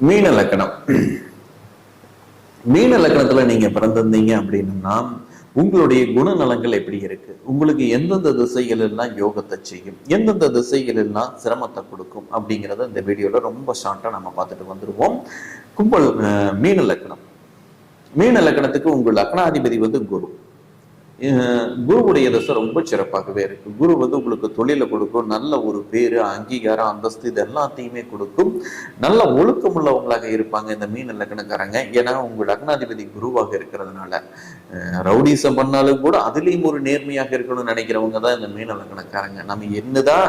மீன லக்கணம். மீன லக்கணத்துல நீங்க பிறந்திருந்தீங்க அப்படின்னா உங்களுடைய குணநலங்கள் எப்படி இருக்கு, உங்களுக்கு எந்தெந்த திசைகள் எல்லாம் யோகத்தை செய்யும், எந்தெந்த திசைகள் எல்லாம் சிரமத்தை கொடுக்கும் அப்படிங்கிறத இந்த வீடியோல ரொம்ப ஷார்ட்டா நம்ம பார்த்துட்டு வந்துருவோம். கும்பல் மீன லக்கணம். மீன லக்கணத்துக்கு உங்கள் லக்னாதிபதி குரு. குருவுடைய தசை ரொம்ப சிறப்பாகவே இருக்கு. குரு உங்களுக்கு தொழிலை கொடுக்கும், நல்ல ஒரு பேரு, அங்கீகாரம், அந்தஸ்து இது எல்லாத்தையுமே கொடுக்கும். நல்ல ஒழுக்கம் உள்ளவங்களாக இருப்பாங்க இந்த மீன லக்னக்காரங்க. ஏன்னா உங்க லக்னாதிபதி குருவாக இருக்கிறதுனால ரவுடிசம் பண்ணாலும் கூட அதுலேயும் ஒரு நேர்மையாக இருக்கணும்னு நினைக்கிறவங்க தான் இந்த மீன லக்னக்காரங்க. நம்ம என்னதான்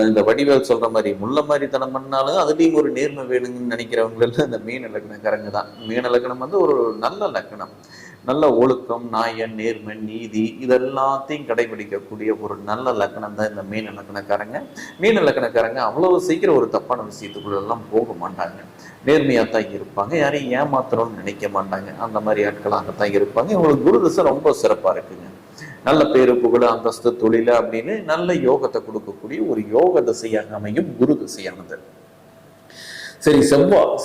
இந்த வடிவேல் சொல்ற மாதிரி முள்ள மாதிரி தனம் பண்ணாலும் அதுலேயும் ஒரு நேர்மை வேணும்னு நினைக்கிறவங்கள இந்த மீன லக்னக்காரங்க தான். மீன லக்னம் ஒரு நல்ல லக்னம். நல்ல ஒழுக்கம், நியாயம், நேர்மை, நீதி இதெல்லாத்தையும் கடைபிடிக்கக்கூடிய ஒரு நல்ல லக்கணம் தான் இந்த மீன லக்கணக்காரங்க. மீன லக்கணக்காரங்க அவ்வளவு சீக்கிரம் ஒரு தப்பான விஷயத்துக்குள்ள எல்லாம் போக மாட்டாங்க. நேர்மையாத்தான் இருப்பாங்க, யாரையும் ஏமாத்தணும்னு நினைக்க மாட்டாங்க. அந்த மாதிரி ஆட்களாகத்தான் இருப்பாங்க. இவங்களுக்கு குரு திசை ரொம்ப சிறப்பா இருக்குங்க. நல்ல பேரு, புகழ், அந்தஸ்து, தொழில் அப்படின்னு நல்ல யோகத்தை கொடுக்கக்கூடிய ஒரு யோக திசையாக அமையும் குரு திசையானது. சரி,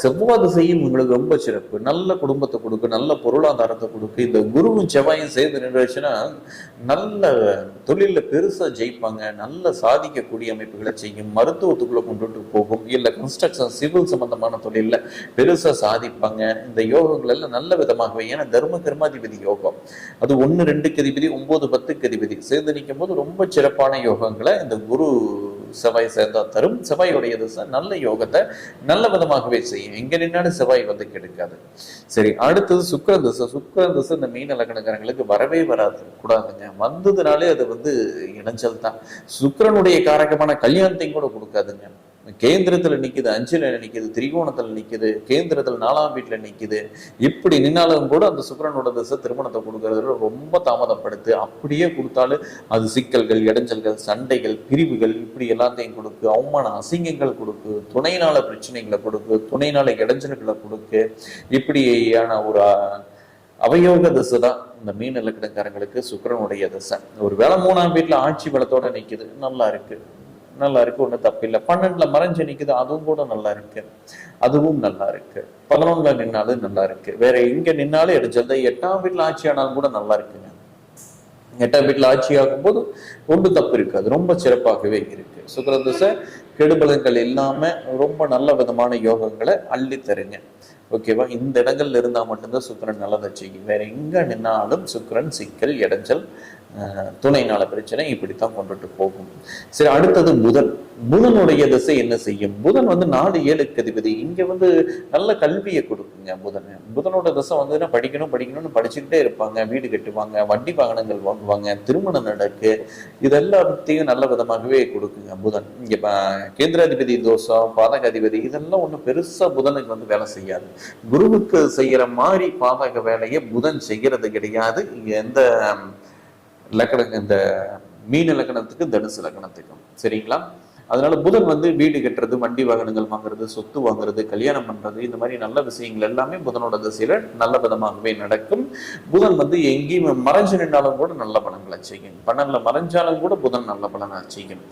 செவ்வாய் திசையும் உங்களுக்கு ரொம்ப சிறப்பு. நல்ல குடும்பத்தை கொடுக்கு, நல்ல பொருளாதாரத்தை கொடுக்கு. இந்த குருவும் செவ்வாயும் சேர்ந்து நின்றுச்சுன்னா நல்ல தொழில பெருசா ஜெயிப்பாங்க, நல்ல சாதிக்கக்கூடிய அமைப்புகளை செய்யும், மருத்துவத்துக்குள்ள கொண்டுட்டு போகும், இல்ல கன்ஸ்ட்ரக்ஷன் சிவில் சம்பந்தமான தொழில பெருசா சாதிப்பாங்க. இந்த யோகங்கள் எல்லாம் நல்ல விதமாகவே, ஏன்னா தர்ம கர்மாதிபதி யோகம் அது 1, 2க்கு அதிபதி, 9, 10க்கு அதிபதி சேர்ந்து நிற்கும் போது ரொம்ப சிறப்பான யோகங்களை இந்த குரு செவ்வாய் சேர்ந்தா தரும். செவ்வாயுடைய திசை நல்ல யோகத்தை நல்ல விதமாகவே செய்யும். எங்க நின்னாலும் செவ்வாய் கெடுக்காது. சரி, அடுத்தது சுக்கிரன் திசை. சுக்கிரன் திசை இந்த மீன லக்னக்காரங்களுக்கு வரவே வராது கூடாதுங்க. வந்ததுனாலே அது இணைச்சல் தான். சுக்கிரனுடைய காரகமான கல்யாணத்தையும் கூட கொடுக்காதுங்க. கேந்திரத்துல நிக்குது, 5ல நிக்குது, திரிகோணத்துல நிக்குது, கேந்திரத்துல 4ஆம் வீட்டுல நிக்குது. இப்படி நின்னாலும் கூட அந்த சுக்கிரனோட திசை திருமணத்தை கொடுக்கறதுல ரொம்ப தாமதப்படுத்து. அப்படியே கொடுத்தாலும் அது சிக்கல்கள், இடைஞ்சல்கள், சண்டைகள், பிரிவுகள் இப்படி எல்லாத்தையும் கொடுக்கு. அவமான அசிங்கங்கள் கொடுக்கு, துணையினால பிரச்சனைகளை கொடுக்கு, துணையினால இடைஞ்சல்களை கொடுக்கு. இப்படியான ஒரு அவயோக திசை தான் இந்த மீன லக்னக்காரங்களுக்கு சுக்கிரனுடைய திசை. ஒரு வேளை 3ஆம் வீட்டுல ஆட்சி பலத்தோட நிக்குது, நல்லா இருக்கு, ஒன்றும் தப்பில்லை. 12ல மறைஞ்சு நிக்குது, அதுவும் கூட நல்லா இருக்கு, அதுவும் நல்லா இருக்கு. 11ல நின்னாலும் நல்லா இருக்கு. வேற எங்க நின்னாலும் எடுச்சது. 8ஆம் வீட்டுல ஆட்சி ஆனாலும் கூட நல்லா இருக்குங்க. 8ஆம் வீட்டுல ஆட்சி ஆகும் போது ஒன்றும் தப்பு இருக்காது, ரொம்ப சிறப்பாகவே இருக்கு. சுக்கிர திசை கெடுபலங்கள் இல்லாம ரொம்ப நல்ல விதமான யோகங்களை அள்ளி தருங்க. ஓகேவா? இந்த இடங்கள்ல இருந்தா மட்டும்தான் சுக்கிரன் நல்லதை செய்யும். வேற எங்க நின்னாலும் சுக்கிரன் சிக்கல், இடைஞ்சல், துணைனால பிரச்சனை இப்படித்தான் கொண்டுட்டு போகும். சரி, அடுத்தது புதன். புதனுடைய திசை என்ன செய்யும்? புதன் 4, 7க்கு அதிபதி. இங்க நல்ல கல்வியை கொடுக்குங்க புதன். புதனோட திசை படிக்கணும்னு படிச்சுக்கிட்டே இருப்பாங்க, வீடு கட்டுவாங்க, வண்டி வாகனங்கள் வாங்குவாங்க, திருமணம் நடக்கு, இதெல்லாத்தையும் நல்ல விதமாகவே கொடுக்குங்க புதன். இங்க கேந்திராதிபதி தோஷம், பாதக அதிபதி இதெல்லாம் ஒன்றும் பெருசா புதனுக்கு வேலை செய்யாது. குருவுக்கு செய்யற மாதிரி பாதக வேலையை புதன் செய்யறது கிடையாது. இங்க எந்த லக்கணம், இந்த மீன லக்கணத்துக்கு தனுசு லக்கணத்துக்கும். சரிங்களா? அதனால புதன் வீடு கட்டுறது, வண்டி வாகனங்கள் வாங்குறது, சொத்து வாங்குறது, கல்யாணம் பண்றது, இந்த மாதிரி நல்ல விஷயங்கள் எல்லாமே புதனோட திசையில நல்ல விதமாகவே நடக்கும். புதன் எங்கேயும் மறைஞ்சு நின்றாலும் கூட நல்ல பலன்களை செய்யும். 12ல மறைஞ்சாலும் கூட புதன் நல்ல பலனை செய்யும்.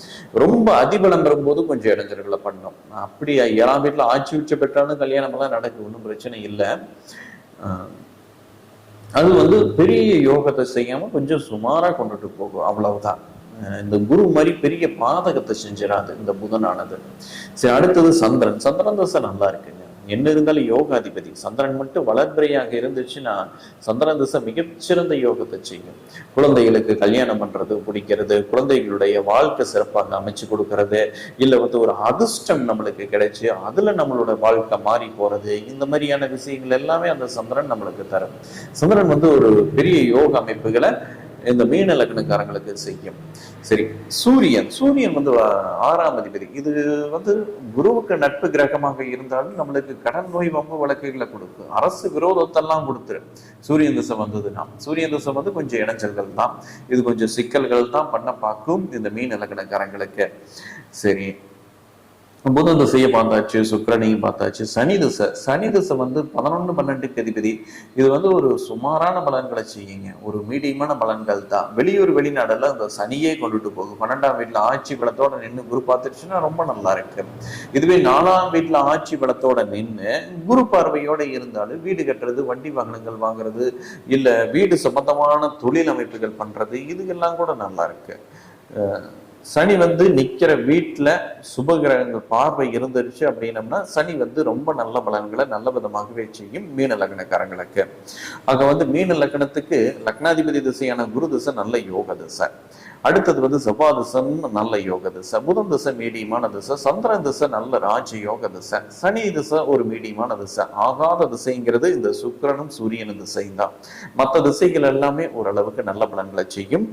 ரொம்ப அதிபலம் வரும்போது கொஞ்சம் இடைஞ்சல்களை பண்ணும். அப்படி 7ஆம் வீட்டுல ஆட்சி உச்ச பெற்றாலும் கல்யாணம் எல்லாம் நடக்கும், ஒன்றும் பிரச்சனை இல்லை. அது பெரிய யோகத்தை செய்யாம கொஞ்சம் சுமாரா கொண்டுட்டு போகும், அவ்வளவுதான். இந்த குரு மாதிரி பெரிய பாதகத்தை செஞ்சிடாது இந்த புதனானது. சரி, அடுத்தது சந்திரன். சந்திரன் தசை நல்லா இருக்குங்க. என்ன இருந்தாலும் யோகாதிபதி சந்திரன் மட்டும் வளர்பிறையாக இருந்துச்சுன்னா சந்திரன் தசை மிகச்சிறந்த யோகத்தை செய்யும். குழந்தைகளுக்கு கல்யாணம் பண்றது பிடிக்கிறது, குழந்தைகளுடைய வாழ்க்கை சிறப்பாக அமைச்சு கொடுக்கறது, இல்ல ஒரு அதிர்ஷ்டம் நம்மளுக்கு கிடைச்சு அதுல நம்மளோட வாழ்க்கை மாறி போறது, இந்த மாதிரியான விஷயங்கள் எல்லாமே அந்த சந்திரன் நம்மளுக்கு தரும். சந்திரன் ஒரு பெரிய யோக அமைப்புகளை இந்த மீன லக்னக்காரங்களுக்கு செய்யும். சரி, சூரியன். 6ஆம் அதிபதி. இது குருவுக்கு நட்பு கிரகமாக இருந்தாலும் நம்மளுக்கு கடன், நோய், வம்பு வழக்குகளை கொடுக்கும், அரசு விரோதத்தெல்லாம் கொடுத்துரு. சூரியன் திசை வந்ததுன்னா சூரியன் திசை கொஞ்சம் இடைஞ்சல்கள் தான், இது கொஞ்சம் சிக்கல்கள் தான் பண்ண பார்க்கும் இந்த மீன லக்னக்காரங்களுக்கு. சரி, புதன் திசையை பார்த்தாச்சு, சுக்கிரனையும் பார்த்தாச்சு. சனி திசை வந்து 11 12 அதிபதி. இது வந்து ஒரு சுமாரான பலன்களை செய்யுங்க, ஒரு மீடியமான பலன்கள் தான். வெளியூர் வெளிநாடெல்லாம் இந்த சனியே கொண்டுட்டு போகும். 12ஆம் வீட்டுல ஆட்சி பலத்தோட நின்று குரு பார்த்துருச்சுன்னா ரொம்ப நல்லா இருக்கு. இதுவே 4ஆம் வீட்டுல ஆட்சி பலத்தோட நின்று குரு பார்வையோட இருந்தாலும் வீடு கட்டுறது, வண்டி வாகனங்கள் வாங்குறது, இல்ல வீடு சம்பந்தமான தொழில் அமைப்புகள் பண்றது, இதுக்கெல்லாம் கூட நல்லா இருக்கு. சனி வந்து நிக்கிற வீட்டுல சுபகிரகங்கள் பார்வை இருந்துருச்சு அப்படின்னம்னா சனி வந்து ரொம்ப நல்ல பலன்களை நல்ல விதமாகவே செய்யும் மீன லக்னக்காரங்களுக்கு. ஆக வந்து மீன லக்னத்துக்கு லக்னாதிபதி திசையான குரு திசை நல்ல யோக திசை. அடுத்தது வந்து செவ்வாய் திசை நல்ல யோக திசை. புதன் திசை மீடியமான திசை. சந்திரன் திசை நல்ல ராஜ யோக திசை. சனி திசை ஒரு மீடியமான திசை. ஆகாத திசைங்கிறது இந்த சுக்கிரனும் சூரியனும் திசை தான். மற்ற திசைகள் எல்லாமே ஓரளவுக்கு நல்ல பலன்களை செய்யும்.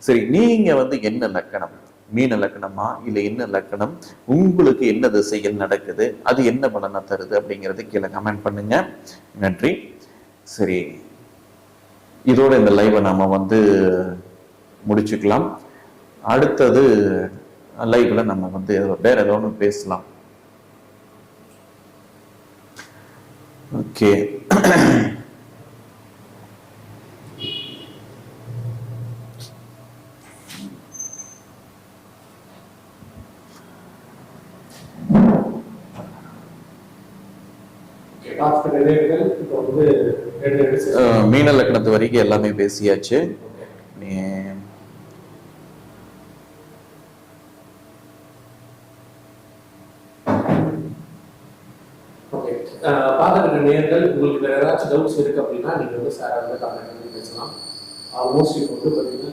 சரி, நீங்க வந்து என்ன லக்கணம், மீன லக்கணமா இல்ல என்ன லக்கணம், உங்களுக்கு என்ன திசைகள் நடக்குது, அது என்ன பலனை தருது அப்படிங்கிறது கீழே கமெண்ட் பண்ணுங்க. நன்றி. சரி, இதோட இந்த லைவை நாம வந்து முடிச்சுக்கலாம். அடுத்தது லைவ்ல நம்ம வந்து வேற ஏதோ ஒன்று பேசலாம். ஓகே. மீன லக்னத்து வரைக்கும் எல்லாமே பேசியாச்சு. பார்த்துக்கிற நேர்கள் உங்களுக்கு வேற ஏதாச்சும் டவுட்ஸ் இருக்கு அப்படின்னா நீங்க வந்து சார் வந்து கான்டாக்ட் பண்ணி பேசலாம். ஆல்மோஸ்ட் இப்போ வந்து பார்த்தீங்கன்னா